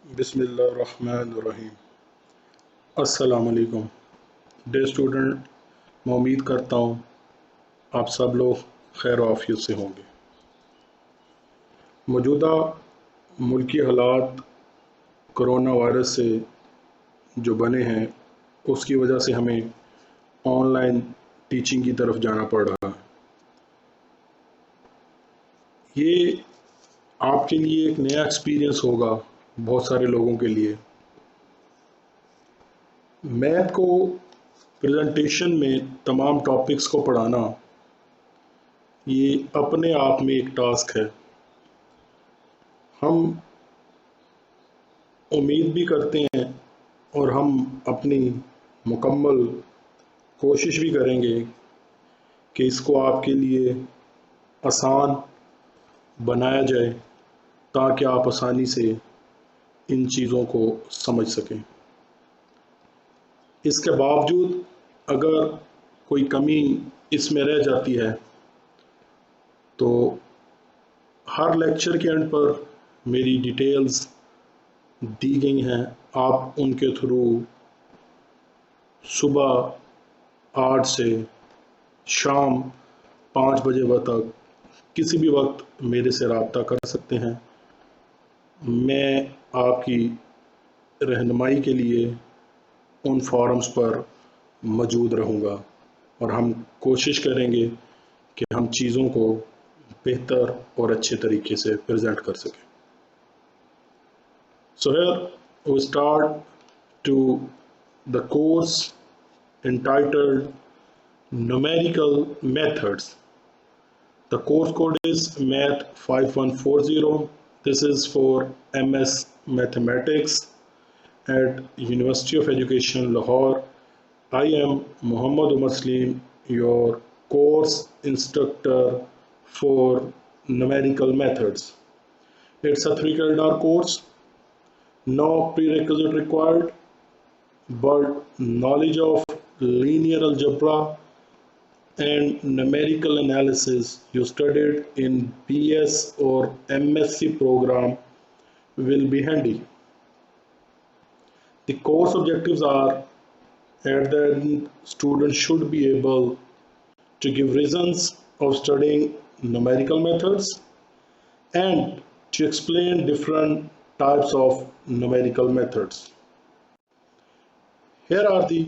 बिस्मिल्लाहिर्रहमानिर्रहीम। अस्सलाम वालेकुम डे स्टूडेंट। मैं उम्मीद करता हूँ आप सब लोग खैर आफियत से होंगे। मौजूदा मुल्की हालात कोरोना वायरस से जो बने हैं उसकी वजह से हमें ऑनलाइन टीचिंग की तरफ जाना पड़ रहा है। ये आपके लिए एक नया एक्सपीरियंस होगा, बहुत सारे लोगों के लिए। मैथ को प्रेजेंटेशन में तमाम टॉपिक्स को पढ़ाना ये अपने आप में एक टास्क है। हम उम्मीद भी करते हैं और हम अपनी मुकम्मल कोशिश भी करेंगे कि इसको आपके लिए आसान बनाया जाए ताकि आप आसानी से इन चीज़ों को समझ सकें। इसके बावजूद अगर कोई कमी इसमें रह जाती है तो हर लेक्चर के एंड पर मेरी डिटेल्स दी गई हैं। आप उनके थ्रू सुबह 8 से शाम 5 बजे तक किसी भी वक्त मेरे से रब्ता कर सकते हैं। मैं आपकी रहनुमाई के लिए उन फोरम्स पर मौजूद रहूँगा और हम कोशिश करेंगे कि हम चीज़ों को बेहतर और अच्छे तरीके से प्रेजेंट कर सकें। So here we start to the course entitled Numerical Methods. The course code is Math 5140. This is for MS Mathematics at University of Education Lahore. I am Muhammad Umar Salim, your course instructor for Numerical Methods. It's a 3 credit course. No prerequisite required, but knowledge of linear algebra and numerical analysis you studied in BS or MSc program will be handy. The course objectives are at the end, students should be able to give reasons of studying numerical methods and to explain different types of numerical methods. Here are the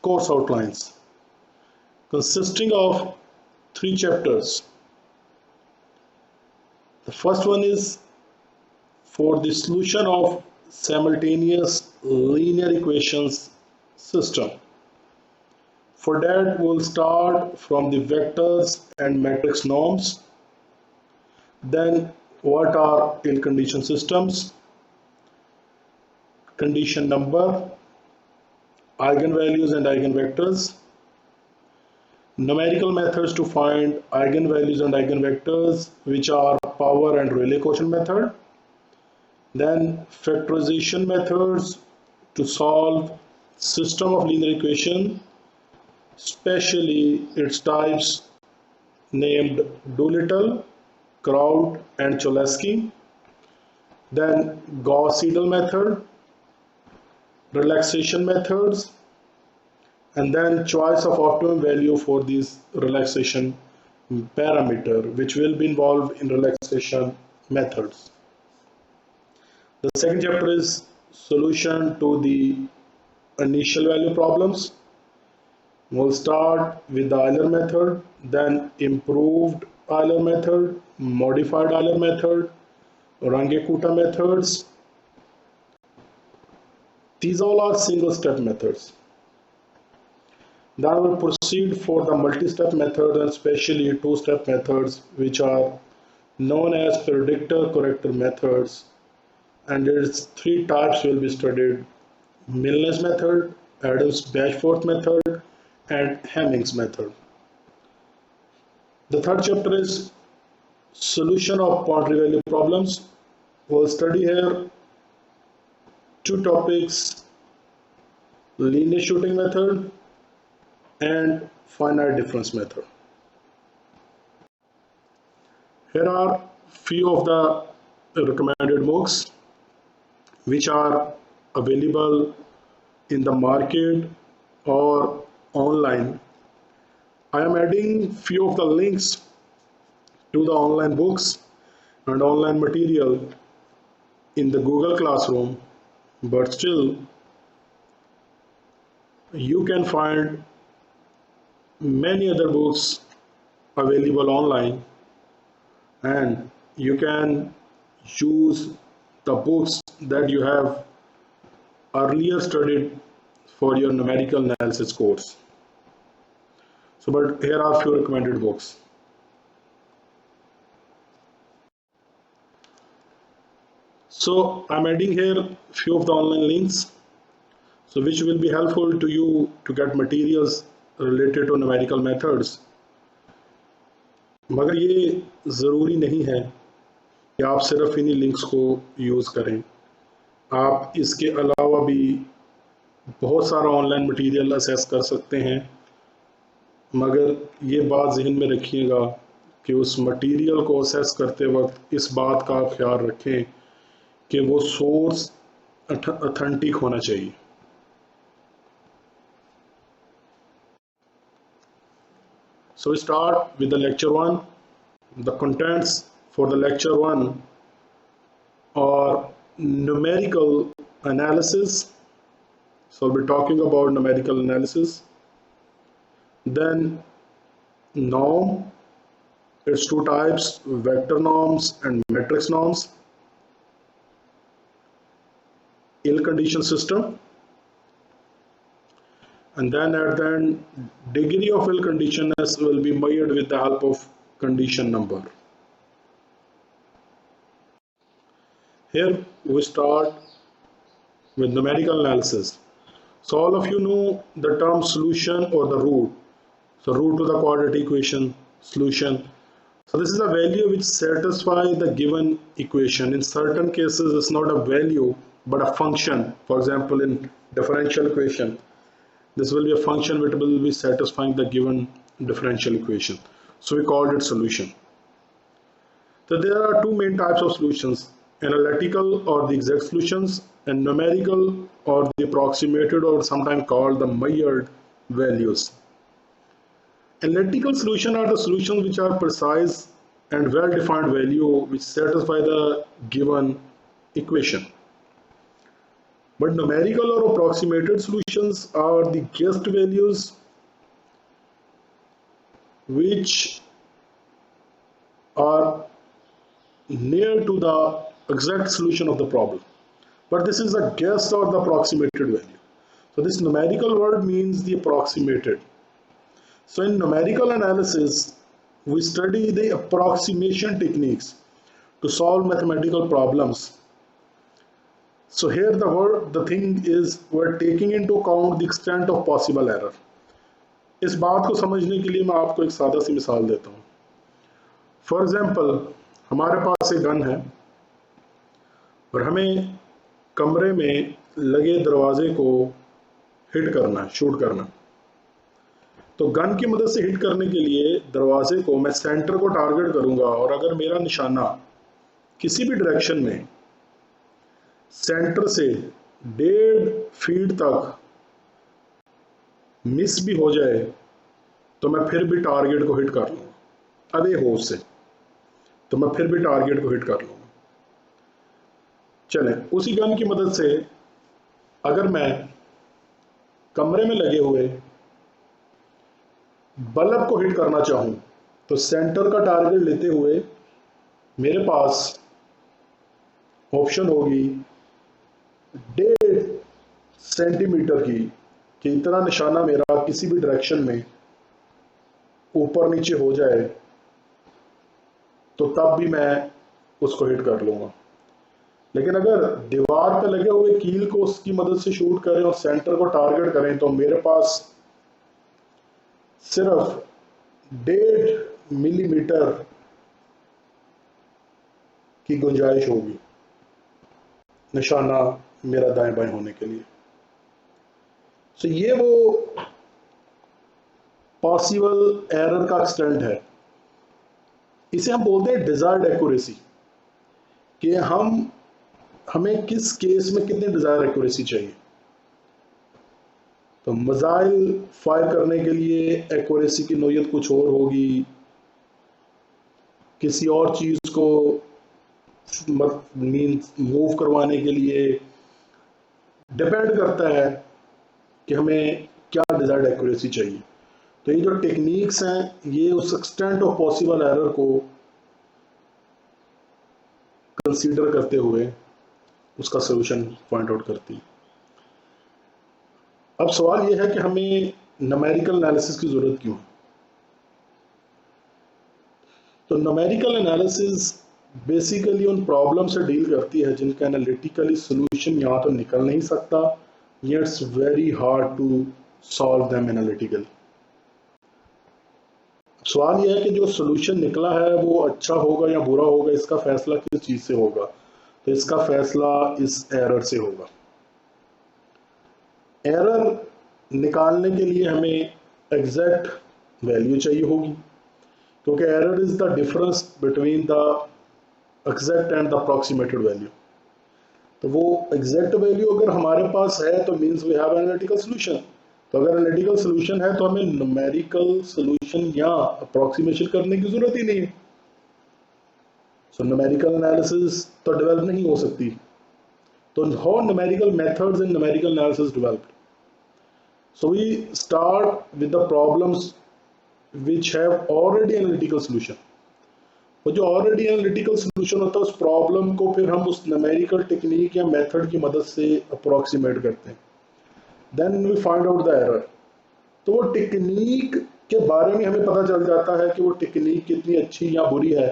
course outlines consisting of 3 chapters. The first one is for the solution of simultaneous linear equations system. For that, we'll start from the vectors and matrix norms. Then, what are ill-conditioned systems? Condition number, eigenvalues and eigenvectors, numerical methods to find eigenvalues and eigenvectors, which are power and Rayleigh quotient method, then factorization methods to solve system of linear equation, especially its types named Doolittle, Kraut and Cholesky, then Gauss-Seidel method, relaxation methods, and then choice of optimum value for these relaxation parameter, which will be involved in relaxation methods. The second chapter is solution to the initial value problems. We'll start with the Euler method, then improved Euler method, modified Euler method, Runge-Kutta methods. These all are single-step methods. Then we'll proceed for the multi-step method and especially two-step methods, which are known as predictor-corrector methods. And its 3 types will be studied: Milne's method, Adams-Bashforth method, and Hemming's method. The third chapter is solution of boundary value problems. We'll study here 2 topics: linear shooting method and finite difference method. Here are few of the recommended books. which are available in the market or online. I am adding few of the links to the online books and online material in the Google Classroom, but still you can find many other books available online, and you can use the books that you have earlier studied for your numerical analysis course. So, but here are few recommended books. So I'm adding here few of the online links, so which will be helpful to you to get materials related to numerical methods. मगर ये ज़रूरी नहीं है कि आप सिर्फ इन्हीं links को यूज़ करें, आप इसके अलावा भी बहुत सारा ऑनलाइन मटेरियल असेस कर सकते हैं, मगर ये बात जहन में रखिएगा कि उस मटेरियल को असेस करते वक्त इस बात का आप ख्याल रखें कि वो सोर्स ऑथेंटिक होना चाहिए. So we start with the lecture 1. The contents for the lecture 1 are numerical analysis. So we'll be talking about numerical analysis. Then norm, its two types, vector norms and matrix norms. Ill condition system, and then at the end, degree of ill conditionness will be measured with the help of condition number. Here we start with numerical analysis. So all of you know the term solution or the root. So root to the quadratic equation, solution. So this is a value which satisfies the given equation. In certain cases it's not a value but a function. For example, in differential equation, this will be a function which will be satisfying the given differential equation. So we called it solution. So there are two main types of solutions: analytical or the exact solutions, and numerical or the approximated or sometimes called the measured values. Analytical solutions are the solutions which are precise and well-defined value which satisfy the given equation. But numerical or approximated solutions are the guessed values which are near to the exact solution of the problem. But this is a guessed or the approximated value. So this numerical word means the approximated. So in numerical analysis, we study the approximation techniques to solve mathematical problems. So here the thing is we're taking into account the extent of possible error. इस बात को समझने के लिए मैं आपको एक सादा सी मिसाल देता हूँ. फॉर एग्जाम्पल, हमारे पास एक गन है और हमें कमरे में लगे दरवाजे को हिट करना है, शूट करना. तो गन की मदद से हिट करने के लिए दरवाजे को मैं सेंटर को टारगेट करूंगा, और अगर मेरा निशाना किसी भी डायरेक्शन में सेंटर से 1.5 फीट तक मिस भी हो जाए तो मैं फिर भी टारगेट को हिट कर लूँगा. अवे हो उससे तो मैं फिर भी टारगेट को हिट कर लूँगा. चलें, उसी गन की मदद से अगर मैं कमरे में लगे हुए बल्ब को हिट करना चाहूँ तो सेंटर का टारगेट लेते हुए मेरे पास ऑप्शन होगी 1.5 सेंटीमीटर की कि इतना निशाना मेरा किसी भी डायरेक्शन में ऊपर नीचे हो जाए तो तब भी मैं उसको हिट कर लूँगा. लेकिन अगर दीवार पे लगे हुए कील को उसकी मदद से शूट करें और सेंटर को टारगेट करें तो मेरे पास सिर्फ 1.5 मिलीमीटर की गुंजाइश होगी निशाना मेरा दाएं बाएं होने के लिए. तो ये वो पॉसिबल एरर का एक्सटेंट है. इसे हम बोलते हैं डिजायर्ड एक्यूरेसी, कि हमें किस केस में कितनी डिजायर एक्यूरेसी चाहिए। तो मिसाइल फायर करने के लिए एक्यूरेसी की नोयत कुछ और होगी, किसी और चीज को मीन्स मूव करवाने के लिए डिपेंड करता है कि हमें क्या डिजायर्ड एक्यूरेसी चाहिए। तो ये जो टेक्निक्स हैं ये उस एक्सटेंट ऑफ पॉसिबल एरर को कंसीडर करते हुए उसका सोल्यूशन पॉइंट आउट करती है। अब सवाल ये है कि हमें न्यूमेरिकल एनालिसिस की जरूरत क्यों है। तो न्यूमेरिकल एनालिसिस बेसिकली उन प्रॉब्लम से डील करती है जिनका एनालिटिकली सोल्यूशन या तो निकल नहीं सकता या it's very hard to solve them analytically. सवाल यह है कि जो सोल्यूशन निकला है वो अच्छा होगा या बुरा होगा, इसका फैसला किस चीज से होगा। तो इसका फैसला इस एरर से होगा। एरर निकालने के लिए हमें एग्जैक्ट वैल्यू चाहिए होगी, क्योंकि error is the difference between the exact and the approximated value. तो वो एग्जैक्ट वैल्यू अगर हमारे पास है तो means we have analytical solution. तो अगर एनालिटिकल सोल्यूशन है तो हमें न्यूमेरिकल सोल्यूशन या अप्रॉक्सीमेशन करने की जरूरत ही नहीं है। सो न्यूमेरिकल एनालिसिस तो डेवलप नहीं हो सकती। तो how numerical methods in numerical analysis developed. So we start with the problems which have already analytical solution। वो जो ऑलरेडी एनालिटिकल सोल्यूशन होता है उस प्रॉब्लम को फिर हम उस न्यूमेरिकल टेक्निक या मेथड की मदद से अप्रोक्सीमेट करते हैं। Then we find out the error. तो वो टेक्निक के बारे में हमें पता चल जाता है कि वो टेक्निक कितनी अच्छी या बुरी है।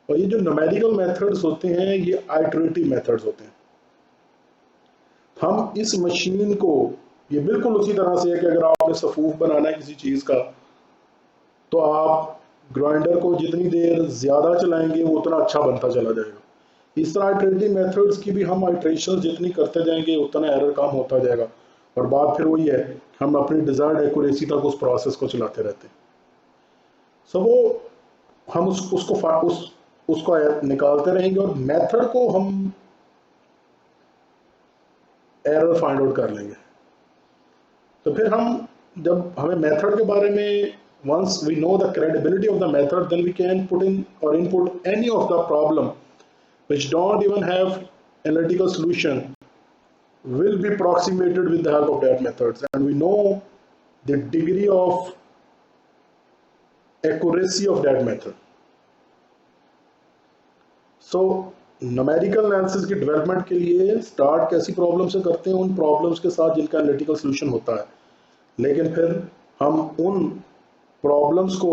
और ये जो न्यूमेरिकल मेथड्स होते हैं ये आइटरेटिव मेथड्स होते हैं। हम इस मशीन को, ये बिल्कुल उसी तरह से है कि अगर आपने सफूफ बनाना है किसी चीज का तो आप ग्राइंडर को जितनी देर ज्यादा चलाएंगे वो उतना अच्छा बनता चला जाएगा। इस तरह आइटरेटिव मेथड्स की भी हम आइटरेशन जितनी करते जाएंगे उतना एरर कम होता जाएगा। और बात फिर वही है, हम अपनी डिजायर्ड एक्यूरेसी तक उस प्रोसेस को चलाते रहते हैं। सो वो हम उसको निकालते रहेंगे और मेथड को हम एरर फाइंड आउट कर लेंगे। तो फिर हम जब हमें मेथड के बारे में once we know the credibility of the method, then we can put in or input any of the problem which don't even have analytical solution will be approximated with the help of that methods, and we know the degree of accuracy of that method. So numerical analysis की development के लिए start कैसी problem से करते हैं, उन problems के साथ जिनका एनालिटिकल सोल्यूशन होता है। लेकिन फिर हम उन प्रॉब्लम्स को,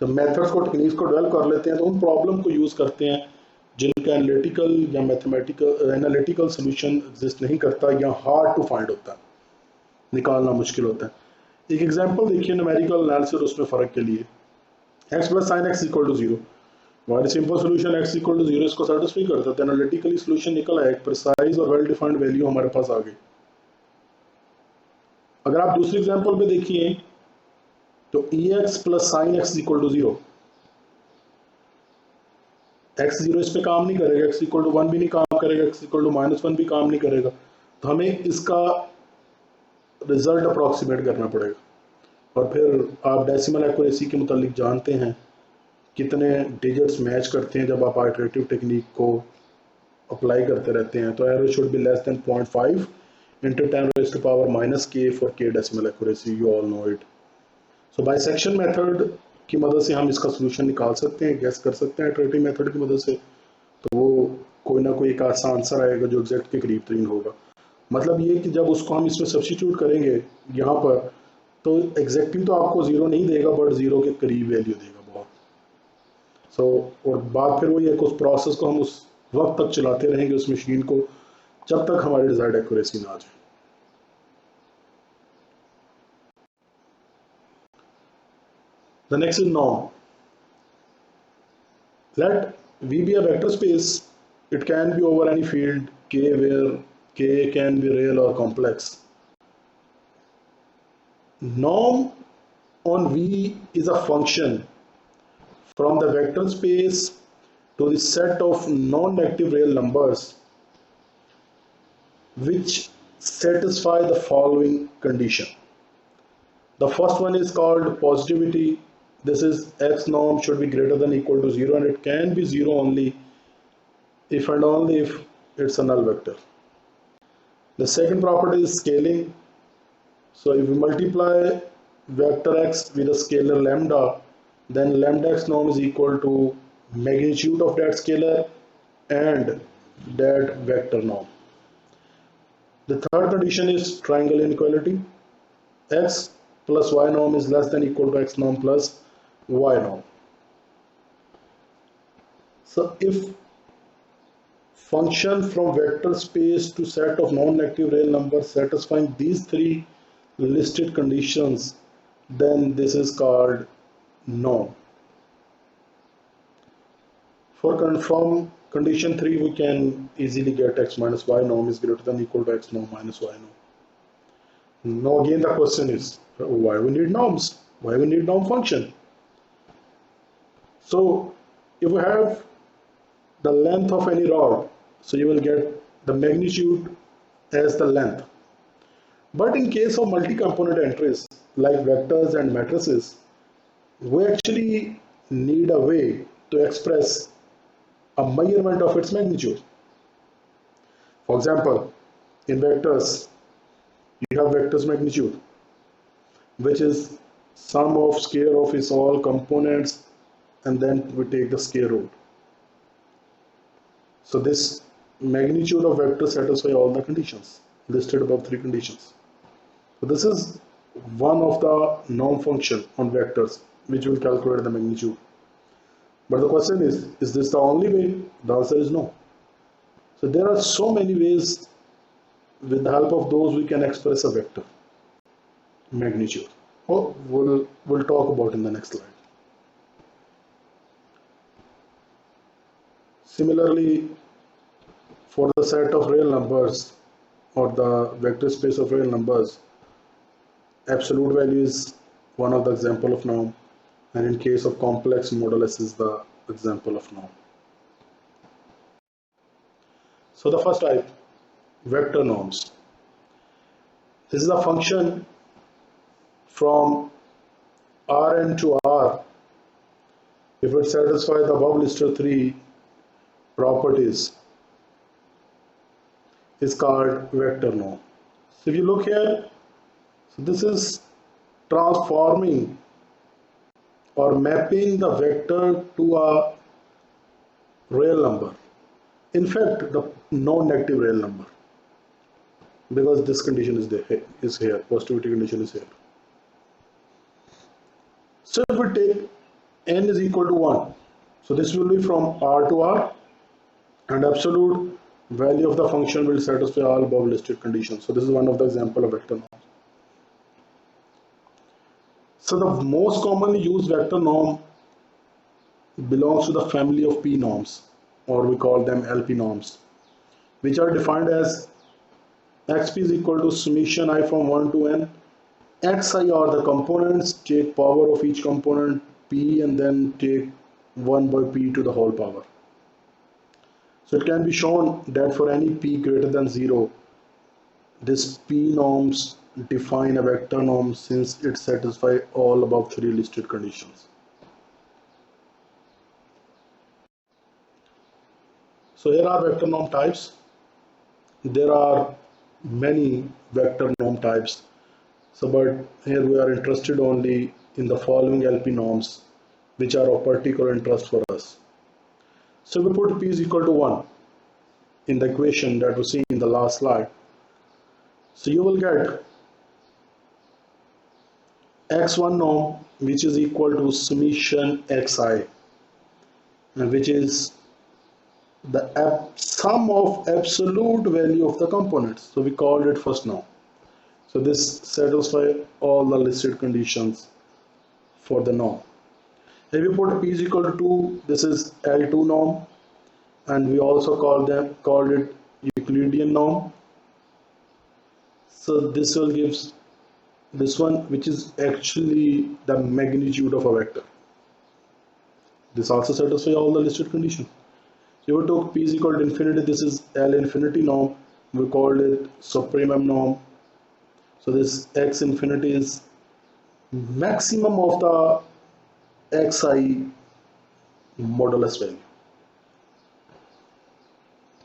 जब मेथड्स को टेक्निक्स को डेवलप कर लेते हैं तो उन प्रॉब्लम को यूज करते हैं जिनका एनालिटिकल या मैथमेटिकल एनालिटिकल सोल्यूशन एग्जिस्ट नहीं करता या हार्ड टू फाइंड होता है, निकालना मुश्किल होता है। एक एग्जांपल देखिए न्यूमेरिकल एनालिसिस, उसमें फर्क के लिए x plus sine x equal to 0, हमारी simple solution x equal to 0 इसको सेटिस्फाई करता है। एनालिटिकली सोल्यूशन निकला है, एक प्रिसाइज और वेल डिफाइंड वैल्यू हमारे पास आ गई। अगर आप दूसरी एग्जांपल पे देखिए तो ex plus sine x equal to 0, x 0 इस पे काम नहीं करेगा, x इक्वल टू 1 भी नहीं काम करेगा, x इक्वल टू -1 भी काम नहीं करेगा। तो हमें इसका रिजल्ट अप्रॉक्सीमेट करना पड़ेगा। और फिर आप डेसिमल एक्यूरेसी के मुतालिक जानते हैं कितने डिजिट्स मैच करते हैं जब आप आइटरेटिव टेक्निक को अप्लाई करते रहते हैं। तो error should be less than 0.5 into 10 raised to power minus k for k decimal accuracy, you all know it। So bisection method की मदद से हम इसका सोल्यूशन निकाल सकते हैं, गैस कर सकते हैं आइटरेटिव मेथड की मदद से। तो वो कोई ना कोई एक आसान आंसर आएगा जो एग्जैक्ट के करीब तरीन होगा। मतलब ये कि जब उसको हम इसमें सब्स्टिट्यूट करेंगे यहाँ पर तो एग्जैक्टली तो आपको 0 नहीं देगा बट 0 के करीब वैल्यू देगा बहुत। सो और बात फिर वही है कि उस प्रोसेस को हम उस वक्त तक चलाते रहेंगे उस मशीन को जब तक हमारी डिजायर्ड एक्यूरेसी ना आ जाए। The next is norm। Let V be a vector space, it can be over any field K where K can be real or complex। Norm on V is a function from the vector space to the set of non-negative real numbers which satisfy the following condition. The first one is called positivity. This is x norm should be greater than or equal to 0, and it can be 0 only if and only if it's a null vector. The second property is scaling. So if we multiply vector x with a scalar lambda, then lambda x norm is equal to magnitude of that scalar and that vector norm. The third condition is triangle inequality. X plus y norm is less than or equal to x norm plus y norm. So if function from vector space to set of non-negative real numbers satisfying these three listed conditions, then this is called norm. For confirm condition 3, we can easily get x minus y norm is greater than or equal to x norm minus y norm. Now again the question is, why we need norms? Why we need norm function? So if we have the length of any rod, so you will get the magnitude as the length. But in case of multi-component entries like vectors and matrices, we actually need a way to express a measurement of its magnitude. For example, in vectors, you have vectors magnitude, which is sum of square of its all components, and then we take the square root. So this magnitude of vector satisfies all the conditions listed above, three conditions. So this is one of the norm function on vectors which will calculate the magnitude. But the question is this the only way? The answer is no. So there are so many ways. With the help of those we can express a vector magnitude. Oh, we'll talk about in the next slide. Similarly, for the set of real numbers or the vector space of real numbers, absolute value is one of the example of norm, and in case of complex modulus is the example of norm. So the first type, vector norms. This is a function from Rn to R if it satisfies the above listed three properties is called vector norm. So if you look here, so this is transforming or mapping the vector to a real number. In fact, the non-negative real number, because this condition is here, positivity condition is here. So if we take n is equal to 1, so this will be from R to R, and absolute value of the function will satisfy all above listed conditions. So this is one of the example of vector norm. So the most commonly used vector norm belongs to the family of P norms, or we call them LP norms, which are defined as xp is equal to summation I from 1 to n. xi are the components, take power of each component p and then take 1 by p to the whole power. So it can be shown that for any p greater than 0, this p norms define a vector norm since it satisfies all above three listed conditions. So here are vector norm types. There are many vector norm types. So but here we are interested only in the following LP norms which are of particular interest for us. So we put p is equal to 1 in the equation that we see in the last slide. So you will get x1 norm which is equal to summation xi, and which is the sum of absolute value of the components. So we called it first norm. So this satisfies all the listed conditions for the norm. If we put p is equal to 2, this is L2 norm, and we also called it Euclidean norm. So this will give this one, which is actually the magnitude of a vector. This also satisfies all the listed conditions. So we took P is equal to infinity. This is L infinity norm. We called it supremum norm. So this X infinity is maximum of the Xi modulus value.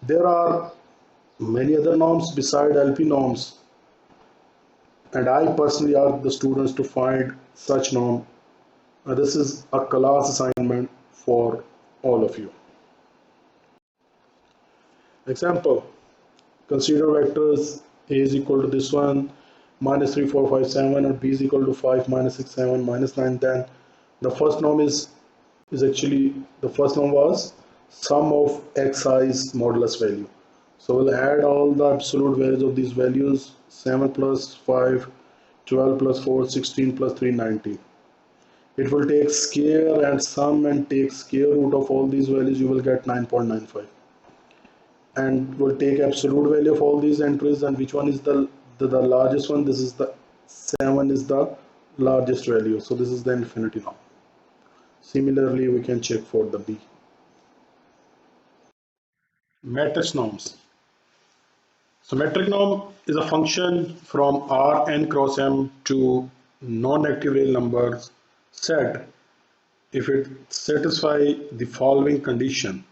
There are many other norms beside LP norms, and I personally ask the students to find such norm. This is a class assignment for all of you. Example, consider vectors A is equal to this one, minus 3, 4, 5, 7, and B is equal to 5, minus 6, 7, minus 9, 10. The first norm is actually, the first norm was sum of Xi's modulus value. So we'll add all the absolute values of these values, 7 plus 5, 12 plus 4, 16 plus 3, 19. It will take square and sum and take square root of all these values, you will get 9.95. And we'll take absolute value of all these entries, and which one is the largest one? This is the 7 is the largest value. So this is the infinity norm. Similarly, we can check for the B. Matrix norms. So metric norm is a function from Rn cross M to non-negative real numbers set if it satisfies the following condition.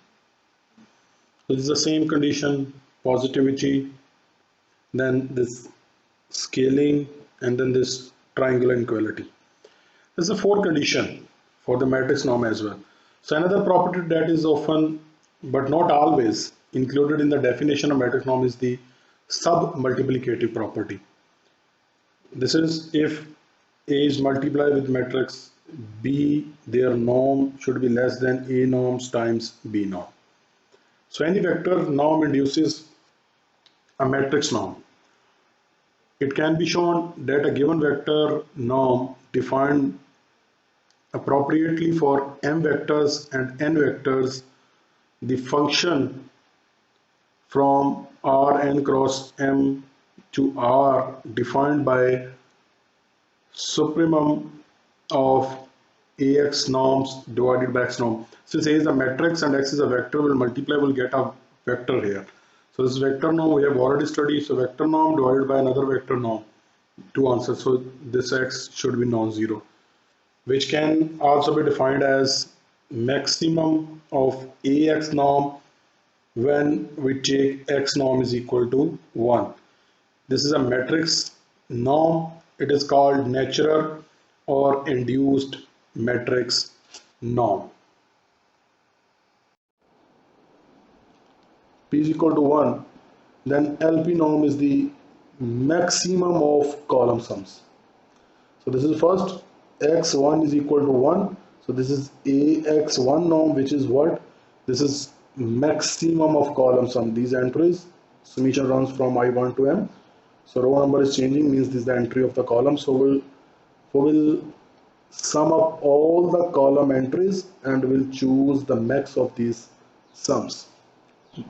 So this is the same condition: positivity, then this scaling, and then this triangular inequality. This is a fourth condition for the matrix norm as well. So another property that is often but not always included in the definition of matrix norm is the sub-multiplicative property. This is if A is multiplied with matrix B, their norm should be less than A norms times B norm. So any vector norm induces a matrix norm. It can be shown that a given vector norm defined appropriately for m vectors and n vectors, the function from Rn cross M to R defined by supremum of Ax norms divided by X norm. Since A is a matrix and X is a vector, will multiply, will get a vector here. So this vector norm we have already studied. So vector norm divided by another vector norm, two answers. So this X should be non-zero, which can also be defined as maximum of Ax norm when we take X norm is equal to 1. This is a matrix norm. It is called natural or induced matrix norm. P is equal to 1, then LP norm is the maximum of column sums. So this is first x1 is equal to 1. So this is AX1 norm, which is what? This is maximum of column sum. These entries, summation runs from I1 to M. So row number is changing, means this is the entry of the column. So we'll sum up all the column entries and we'll choose the max of these sums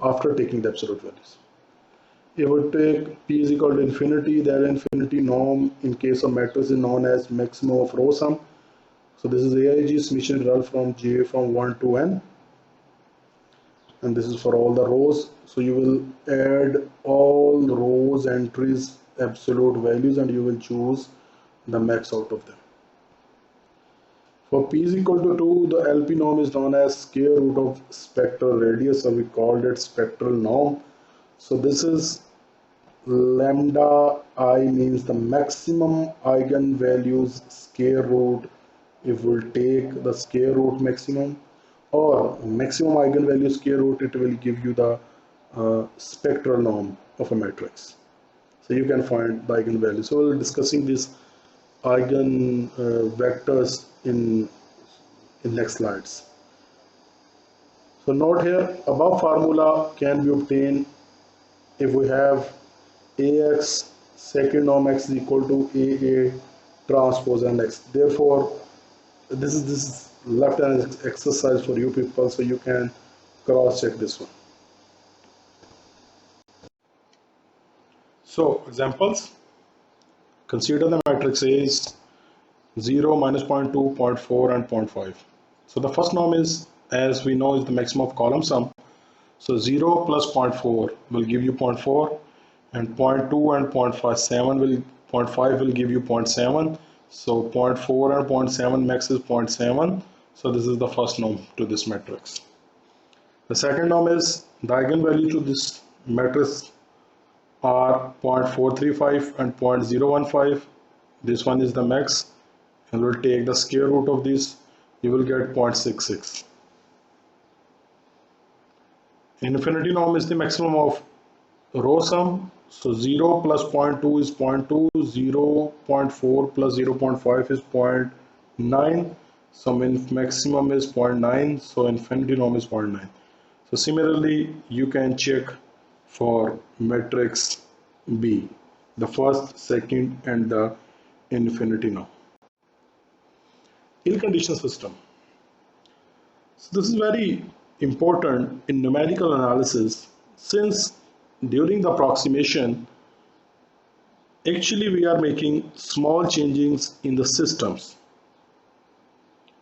after taking the absolute values. If we take P is equal to infinity, then infinity norm in case of matrix is known as maximum of row sum. So this is AIG summation result from J from 1 to N, and this is for all the rows. So you will add all rows entries absolute values and you will choose the max out of them. For P is equal to 2, the LP norm is known as square root of spectral radius, so we called it spectral norm. So this is lambda I means the maximum eigenvalues square root if we'll take the square root maximum, or maximum eigenvalue square root, it will give you the spectral norm of a matrix. So you can find the eigenvalue. So we're discussing these eigen vectors in next slides. So note here, above formula can be obtained if we have Ax second norm X is equal to AA transpose and X. Therefore, this is left as exercise for you people, so you can cross check this one. So examples, consider the matrix A is 0, minus 0.2, 0.4 and 0.5. So the first norm is, as we know, is the maximum of column sum. So 0 plus 0.4 will give you 0.4, and 0.2 and 0.57 will 0.5 will give you 0.7. So 0.4 and 0.7 max is 0.7. So this is the first norm to this matrix. The second norm is the eigenvalue to this matrix are 0.435 and 0.015. This one is the max, and we'll take the square root of this. You will get 0.66. Infinity norm is the maximum of row sum. So 0 plus 0.2 is 0.2, 0.4 plus 0.5 is 0.9. So maximum is 0.9. So infinity norm is 0.9. So similarly, you can check for matrix B, the first, second, and the infinity norm. Ill-conditioned system. So this is very important in numerical analysis, since during the approximation, actually we are making small changes in the systems,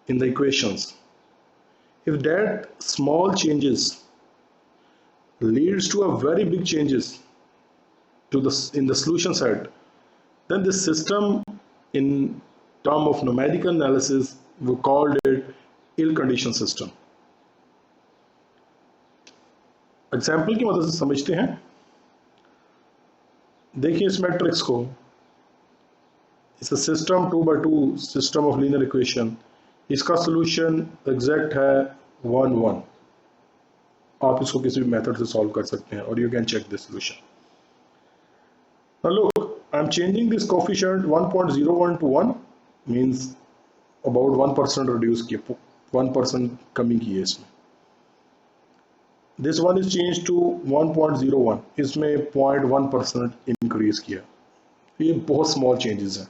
in the equations. If that small changes leads to a very big changes to in the solution set, then this system in term of numerical analysis we called it ill-conditioned system. Example की मदद से समझते हैं. देखिए इस matrix को, इस system 2x2 system of linear equation, इसका सोल्यूशन एग्जैक्ट है 1 1. आप इसको किसी भी मेथड से सॉल्व कर सकते हैं और you can check this solution. Now look, I am changing this coefficient 1.01 to 1, means about 1% reduce किया, 1% कमी की है इसमें. This one is changed to 1.01, इसमें 0.1% इंक्रीज किया. ये बहुत स्मॉल चेंजेस हैं.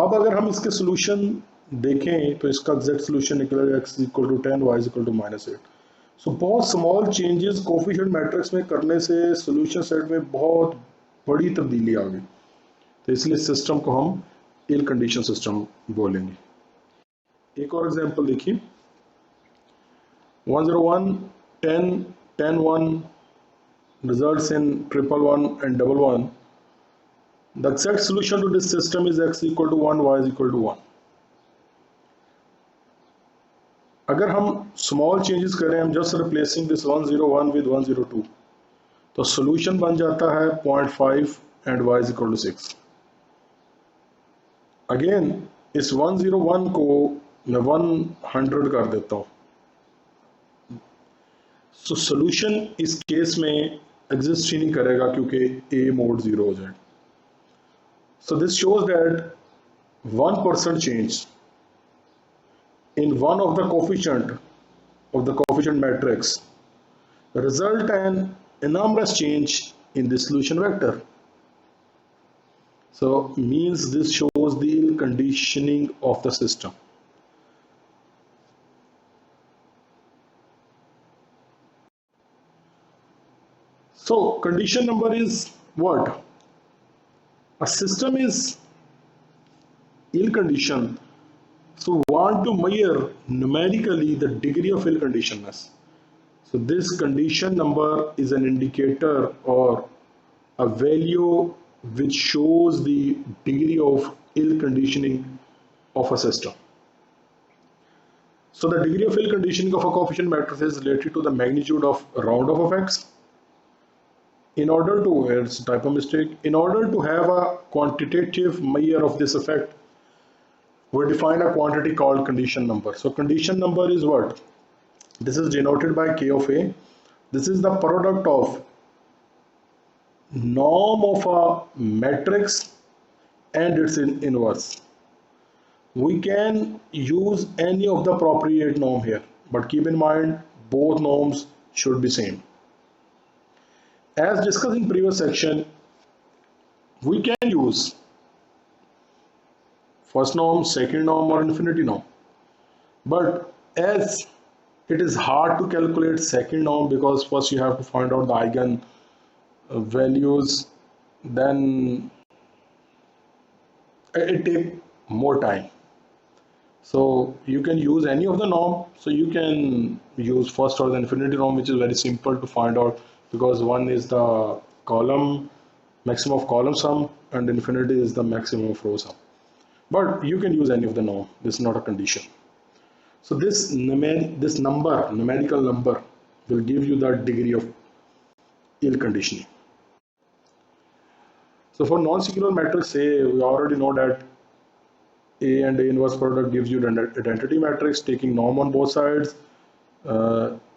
अब अगर हम इसके सोल्यूशन देखें तो इसका एग्जैक्ट सोल्यूशन निकलेगा x equal to 10, y equal to -8. So बहुत स्मॉल चेंजेस कोफिशिएंट मैट्रिक्स में करने से सोल्यूशन सेट में बहुत बड़ी तब्दीली आ गई. तो इसलिए सिस्टम को हम इल कंडीशन सिस्टम बोलेंगे. एक और एग्जांपल देखिए, 101 10 10 1 results in 111 and 11. The exact solution to this system is x equal to 1, y is equal to 1. अगर हम स्मॉल चेंजेस करें, हम जस्ट रिप्लेसिंग दिस 101 विद 102, तो सोल्यूशन बन जाता है 0.5 and y is equal to 6. Again इस 101 को मैं 100 कर देता हूँ. सो सोल्यूशन इस केस में एग्जिस्ट ही नहीं करेगा क्योंकि a मोड 0 हो जाए. So this shows that 1% change in one of the coefficient matrix result an enormous change in the solution vector. So means this shows the conditioning of the system. So condition number is what? A system is ill conditioned, so want to measure numerically the degree of ill conditionedness. So this condition number is an indicator or a value which shows the degree of ill conditioning of a system. So the degree of ill conditioning of a coefficient matrix is related to the magnitude of round off of x. In order to, it's a typo mistake, in order to have a quantitative measure of this effect, we define a quantity called condition number. So condition number is what? This is denoted by K of A. This is the product of norm of a matrix and its inverse. We can use any of the appropriate norm here, but keep in mind both norms should be same. As discussed in previous section, we can use first norm, second norm or infinity norm. But as it is hard to calculate second norm because first you have to find out the eigen values, then it takes more time. So you can use any of the norm. So you can use first order infinity norm, which is very simple to find out, because one is the column maximum of column sum and infinity is the maximum of row sum. But you can use any of the norm. This is not a condition. So this numerical number will give you the degree of ill conditioning. So for non-singular matrix A, we already know that A and A inverse product gives you the identity matrix taking norm on both sides.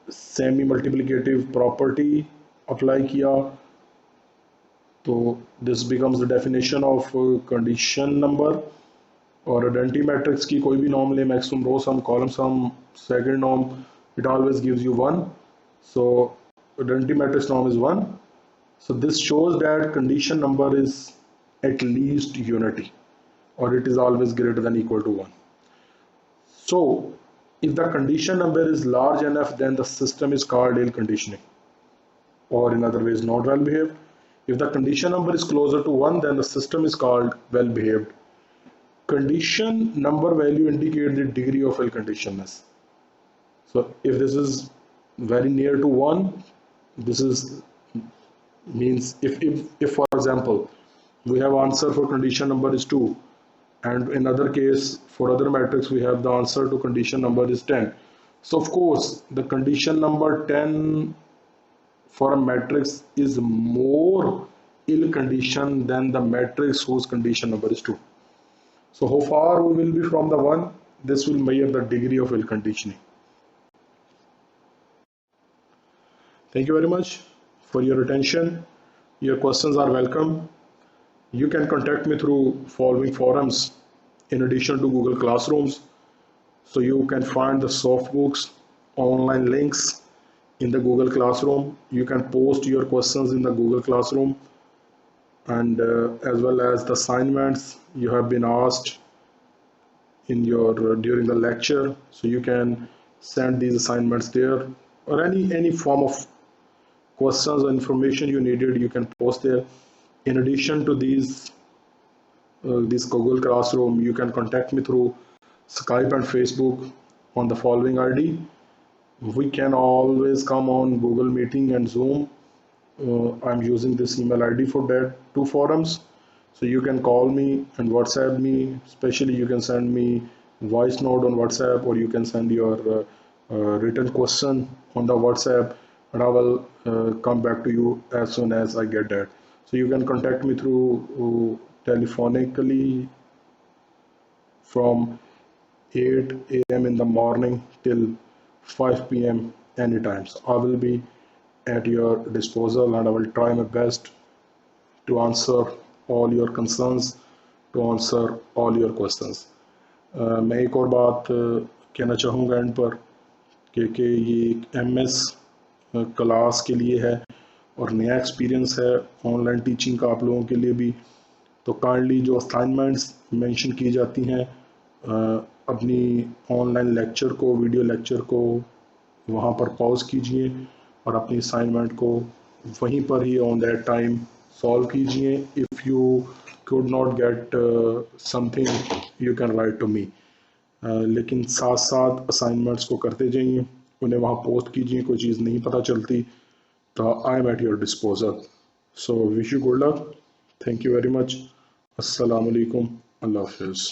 Semi-multiplicative property apply किया, तो this becomes the definition of condition number. और identity matrix की कोई भी norm ले, maximum row sum, column sum, second norm, it always gives you 1. So identity matrix norm is 1. So this shows that condition number is at least unity, or it is always greater than equal to 1. So if the condition number is large enough, then the system is called ill conditioning, or in other ways not well behaved. If the condition number is closer to 1, then the system is called well behaved. Condition number value indicate the degree of ill conditionness. So if this is very near to 1, this is means if for example we have answer for condition number is 2, and in other case for other matrix we have the answer to condition number is 10. So of course the condition number 10 for a matrix is more ill conditioned than the matrix whose condition number is 2. So how far we will be from the 1, this will measure the degree of ill conditioning. Thank you very much for your attention. Your questions are welcome. You can contact me through following forums in addition to Google Classrooms. So you can find the soft books, online links in the Google Classroom. You can post your questions in the Google Classroom, and as well as the assignments you have been asked in your during the lecture. So you can send these assignments there, or any form of questions or information you needed, you can post there. In addition to these this Google Classroom, you can contact me through Skype and Facebook on the following ID. We can always come on Google Meeting and Zoom. I'm using this email ID for that 2 forums. So you can call me and WhatsApp me. Especially you can send me voice note on WhatsApp, or you can send your written question on the WhatsApp, and I will come back to you as soon as I get that. So you can contact me through telephonically from 8 a.m. in the morning till 5 p.m. anytime. So I will be at your disposal, and I will try my best to answer all your concerns, to answer all your questions. मैं एक और बात कहना चाहूँगा and पर कि ये MS class के लिए है और नया एक्सपीरियंस है ऑनलाइन टीचिंग का आप लोगों के लिए भी. तो काइंडली जो असाइनमेंट्स मेंशन की जाती हैं अपनी ऑनलाइन लेक्चर को, वीडियो लेक्चर को वहाँ पर पॉज कीजिए और अपनी असाइनमेंट को वहीं पर ही ऑन दैट टाइम सॉल्व कीजिए. If you could not get something you can write to me. लेकिन साथ साथ असाइनमेंट्स को करते जाइए, उन्हें वहाँ पोस्ट कीजिए. कोई चीज़ नहीं पता चलती तो I am at your disposal. So wish you good luck. Thank you very much. अस्सलाम वालेकुम. अल्लाह हाफिज़.